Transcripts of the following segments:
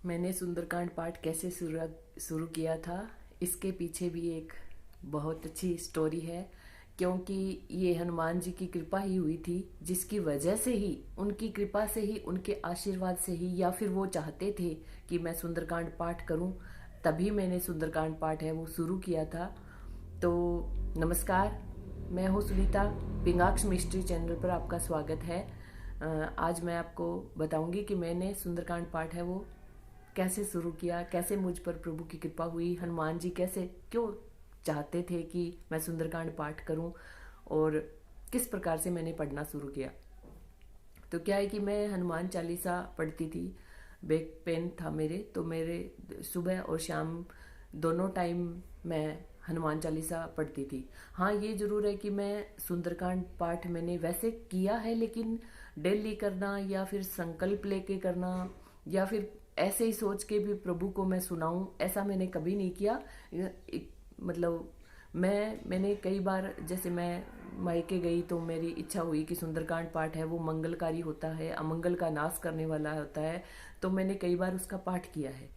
मैंने सुंदरकांड पाठ कैसे शुरू किया था, इसके पीछे भी एक बहुत अच्छी स्टोरी है। क्योंकि ये हनुमान जी की कृपा ही हुई थी, जिसकी वजह से ही, उनकी कृपा से ही, उनके आशीर्वाद से ही, या फिर वो चाहते थे कि मैं सुंदरकांड पाठ करूं, तभी मैंने सुंदरकांड पाठ है वो शुरू किया था। तो नमस्कार, मैं हूँ सुनीता। पिंगाक्ष मिस्ट्री चैनल पर आपका स्वागत है। आज मैं आपको बताऊंगी कि मैंने सुंदरकांड पाठ है वो कैसे शुरू किया, कैसे मुझ पर प्रभु की कृपा हुई, हनुमान जी कैसे क्यों चाहते थे कि मैं सुंदरकांड पाठ करूं, और किस प्रकार से मैंने पढ़ना शुरू किया। तो क्या है कि मैं हनुमान चालीसा पढ़ती थी। बैक पेन था मेरे, तो मेरे सुबह और शाम दोनों टाइम मैं हनुमान चालीसा पढ़ती थी। हाँ, ये जरूर है कि मैं सुंदरकांड पाठ मैंने वैसे किया है, लेकिन डेली करना या फिर संकल्प लेके करना या फिर ऐसे ही सोच के भी प्रभु को मैं सुनाऊं, ऐसा मैंने कभी नहीं किया। मतलब मैंने कई बार, जैसे मैं मायके गई तो मेरी इच्छा हुई कि सुंदरकांड पाठ है वो मंगलकारी होता है, अमंगल का नाश करने वाला होता है, तो मैंने कई बार उसका पाठ किया है।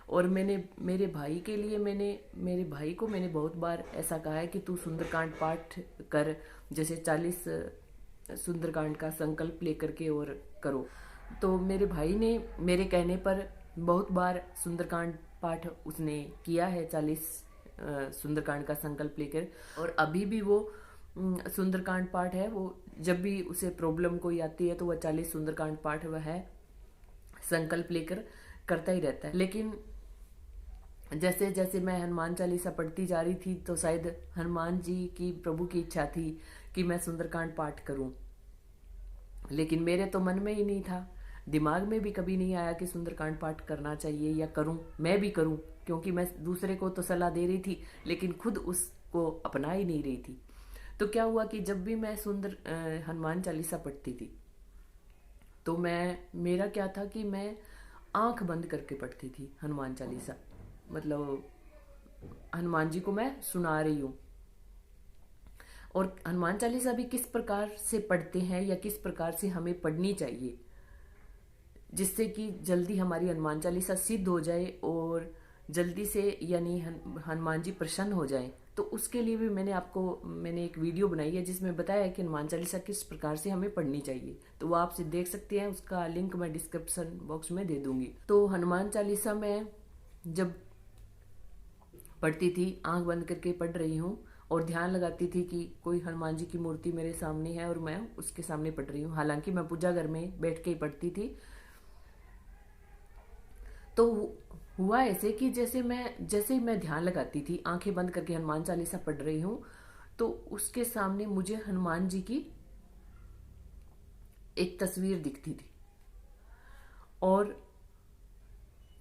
और मैंने मेरे भाई के लिए, मेरे भाई को मैंने बहुत बार ऐसा कहा है कि तू सुंदरकांड पाठ कर, जैसे 40 सुंदरकांड का संकल्प लेकर के और करो। तो मेरे भाई ने मेरे कहने पर बहुत बार सुंदरकांड पाठ उसने किया है, 40 सुंदरकांड का संकल्प लेकर। और अभी भी वो सुंदरकांड पाठ है वो, जब भी उसे प्रॉब्लम कोई आती है तो वह 40 सुंदरकांड पाठ वह है संकल्प लेकर करता ही रहता है। लेकिन जैसे जैसे मैं हनुमान चालीसा पढ़ती जा रही थी, तो शायद हनुमान जी की, प्रभु की इच्छा थी कि मैं सुंदरकांड पाठ करूं, लेकिन मेरे तो मन में ही नहीं था, दिमाग में भी कभी नहीं आया कि सुंदरकांड पाठ करना चाहिए या करूं, मैं भी करूं। क्योंकि मैं दूसरे को तो सलाह दे रही थी, लेकिन खुद उसको अपना ही नहीं रही थी। तो क्या हुआ कि जब भी मैं हनुमान चालीसा पढ़ती थी, तो मेरा क्या था कि मैं आंख बंद करके पढ़ती थी हनुमान चालीसा। मतलब हनुमान जी को मैं सुना रही हूँ। और हनुमान चालीसा भी किस प्रकार से पढ़ते हैं या किस प्रकार से हमें पढ़नी चाहिए, जिससे कि जल्दी हमारी हनुमान चालीसा सिद्ध हो जाए और जल्दी से, यानी हनुमान जी प्रसन्न हो जाए। तो उसके लिए भी मैंने एक वीडियो बनाई है जिसमें बताया है कि हनुमान चालीसा किस प्रकार से हमें पढ़नी चाहिए। तो वो आपसे देख सकते हैं, उसका लिंक मैं डिस्क्रिप्शन बॉक्स में दे दूंगी। तो हनुमान चालीसा में जब पढ़ती थी, आंख बंद करके पढ़ रही हूँ और ध्यान लगाती थी कि कोई हनुमान जी की मूर्ति मेरे सामने है और मैं उसके सामने पढ़ रही हूँ। हालांकि मैं पूजा घर में बैठ के ही पढ़ती थी। तो हुआ ऐसे कि जैसे ही मैं ध्यान लगाती थी, आंखें बंद करके हनुमान चालीसा पढ़ रही हूँ, तो उसके सामने मुझे हनुमान जी की एक तस्वीर दिखती थी। और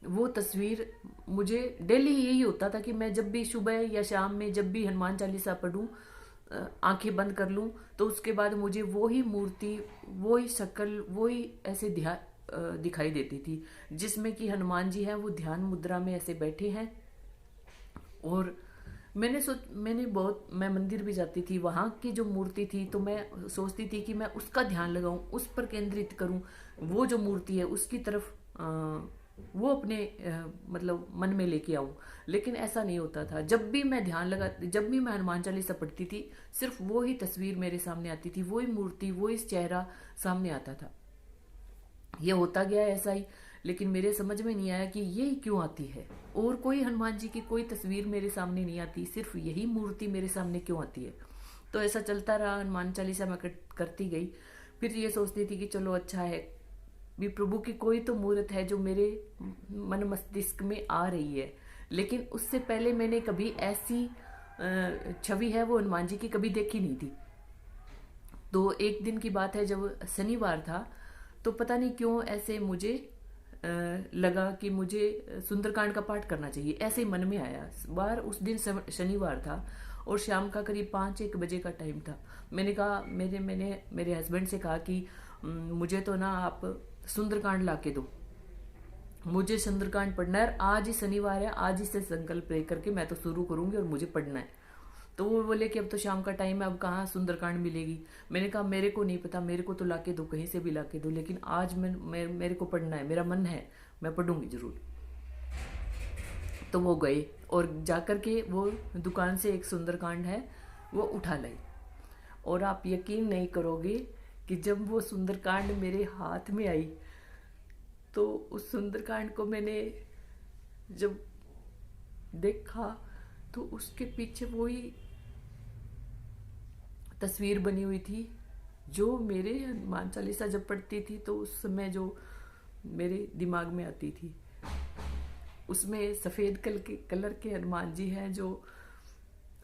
वो तस्वीर, मुझे डेली यही होता था कि मैं जब भी सुबह या शाम में जब भी हनुमान चालीसा पढ़ूं, आंखें बंद कर लूं, तो उसके बाद मुझे वो ही मूर्ति, वो ही शक्ल, वो ही ऐसे दिखाई देती थी, जिसमें कि हनुमान जी हैं, वो ध्यान मुद्रा में ऐसे बैठे हैं। और मैं मंदिर भी जाती थी, वहां की जो मूर्ति थी, तो मैं सोचती थी कि मैं उसका ध्यान लगाऊं, उस पर केंद्रित करूं, वो जो मूर्ति है उसकी तरफ वो अपने मतलब मन में लेके आऊं। लेकिन ऐसा नहीं होता था। जब भी मैं हनुमान चालीसा पढ़ती थी, सिर्फ वो ही तस्वीर मेरे सामने आती थी, वो ही मूर्ति, वो ही चेहरा सामने आता था। ये होता गया ऐसा ही। लेकिन मेरे समझ में नहीं आया कि ये क्यों आती है, और कोई हनुमान जी की कोई तस्वीर मेरे सामने नहीं आती, सिर्फ यही मूर्ति मेरे सामने क्यों आती है। तो ऐसा चलता रहा, हनुमान चालीसा मैं करती गई। फिर ये सोचती थी कि चलो अच्छा है, भी प्रभु की कोई तो मूर्त है जो मेरे मन मस्तिष्क में आ रही है। लेकिन उससे पहले मैंने कभी ऐसी छवि है वो हनुमान जी की कभी देखी नहीं थी। तो एक दिन की बात है, जब शनिवार था, तो पता नहीं क्यों ऐसे मुझे लगा कि मुझे सुंदरकांड का पाठ करना चाहिए, ऐसे ही मन में आया। बार उस दिन शनिवार था और शाम का करीब 5-1 बजे का टाइम था। मैंने कहा, मैंने मेरे हस्बैंड से कहा कि मुझे तो ना आप सुंदरकांड ला के दो, मुझे सुंदरकांड पढ़ना है, आज ही शनिवार है, आज ही से संकल्प ले करके मैं तो शुरू करूंगी और मुझे पढ़ना है। तो वो बोले कि अब तो शाम का टाइम है, अब कहाँ सुंदरकांड मिलेगी। मैंने कहा मेरे को नहीं पता, मेरे को तो लाके दो, कहीं से भी लाके दो, लेकिन आज मेरे को पढ़ना है, मेरा मन है, मैं पढ़ूंगी जरूर। तो वो गए और जाकर के वो दुकान से एक सुंदरकांड है वो उठा लाई। और आप यकीन नहीं करोगे कि जब वो सुंदरकांड मेरे हाथ में आई, तो उस सुंदरकांड को मैंने जब देखा तो उसके पीछे वही तस्वीर बनी हुई थी जो मेरे हनुमान चालीसा जब पढ़ती थी तो उस समय जो मेरे दिमाग में आती थी। उसमें सफ़ेद कलर के हनुमान जी हैं, जो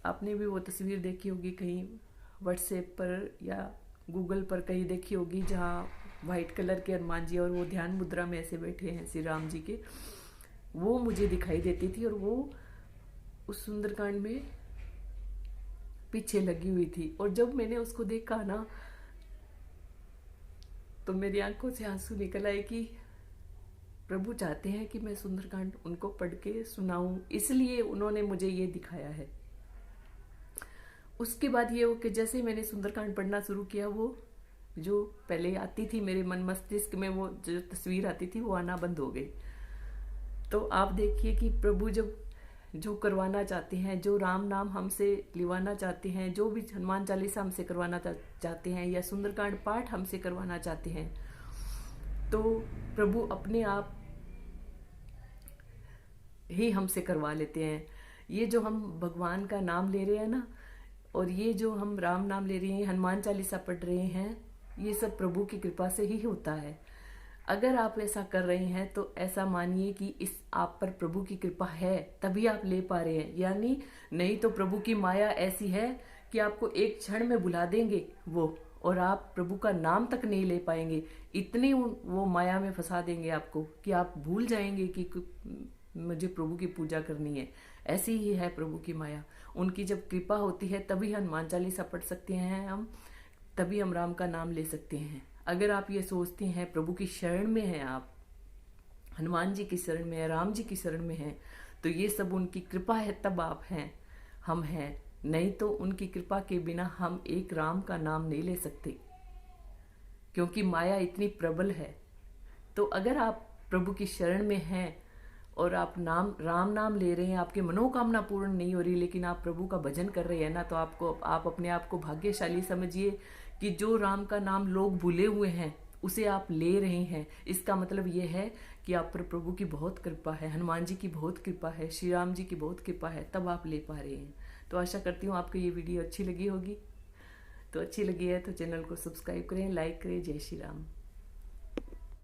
आपने भी वो तस्वीर देखी होगी, कहीं व्हाट्सएप पर या गूगल पर कहीं देखी होगी, जहाँ वाइट कलर के हनुमान जी और वो ध्यान मुद्रा में ऐसे बैठे हैं श्री राम जी के। वो मुझे दिखाई देती थी और वो उस सुंदरकांड में पीछे लगी हुई थी। और जब मैंने उसको देखा ना, तो मेरी आंखों से आंसू निकल आए कि प्रभु चाहते हैं कि मैं सुंदरकांड उनको पढ़ के सुनाऊं, इसलिए उन्होंने मुझे ये दिखाया है। उसके बाद ये हो कि जैसे मैंने सुंदरकांड पढ़ना शुरू किया, वो जो पहले आती थी मेरे मन मस्तिष्क में, वो जो तस्वीर आती थी वो आना बंद हो गई। तो आप देखिए कि प्रभु जब जो करवाना चाहते हैं, जो राम नाम हमसे लिवाना चाहते हैं, जो भी हनुमान चालीसा हमसे करवाना चाहते हैं या सुंदरकांड पाठ हमसे करवाना चाहते हैं, तो प्रभु अपने आप ही हमसे करवा लेते हैं। ये जो हम भगवान का नाम ले रहे हैं ना, और ये जो हम राम नाम ले रहे हैं, हनुमान चालीसा पढ़ रहे हैं, ये सब प्रभु की कृपा से ही होता है। अगर आप ऐसा कर रहे हैं तो ऐसा मानिए कि इस आप पर प्रभु की कृपा है, तभी आप ले पा रहे हैं। यानी नहीं तो प्रभु की माया ऐसी है कि आपको एक क्षण में बुला देंगे वो, और आप प्रभु का नाम तक नहीं ले पाएंगे। इतनी वो माया में फंसा देंगे आपको कि आप भूल जाएंगे कि मुझे प्रभु की पूजा करनी है। ऐसी ही है प्रभु की माया। उनकी जब कृपा होती है तभी हनुमान चालीसा पढ़ सकते हैं हम, तभी हम राम का नाम ले सकते हैं। अगर आप ये सोचते हैं प्रभु की शरण में हैं, आप हनुमान जी की शरण में हैं, राम जी की शरण में हैं, तो ये सब उनकी कृपा है, तब आप हैं, हम हैं। नहीं तो उनकी कृपा के बिना हम एक राम का नाम नहीं ले सकते, क्योंकि माया इतनी प्रबल है। तो अगर आप प्रभु की शरण में हैं और आप राम नाम ले रहे हैं, आपकी मनोकामना पूर्ण नहीं हो रही, लेकिन आप प्रभु का भजन कर रहे हैं ना, तो आप अपने आप को भाग्यशाली समझिए कि जो राम का नाम लोग भूले हुए हैं उसे आप ले रहे हैं। इसका मतलब ये है कि आप पर प्रभु की बहुत कृपा है, हनुमान जी की बहुत कृपा है, श्री राम जी की बहुत कृपा है, तब आप ले पा रहे हैं। तो आशा करती हूँ आपको ये वीडियो अच्छी लगी होगी। तो अच्छी लगी है तो चैनल को सब्सक्राइब करें, लाइक करें। जय श्री राम।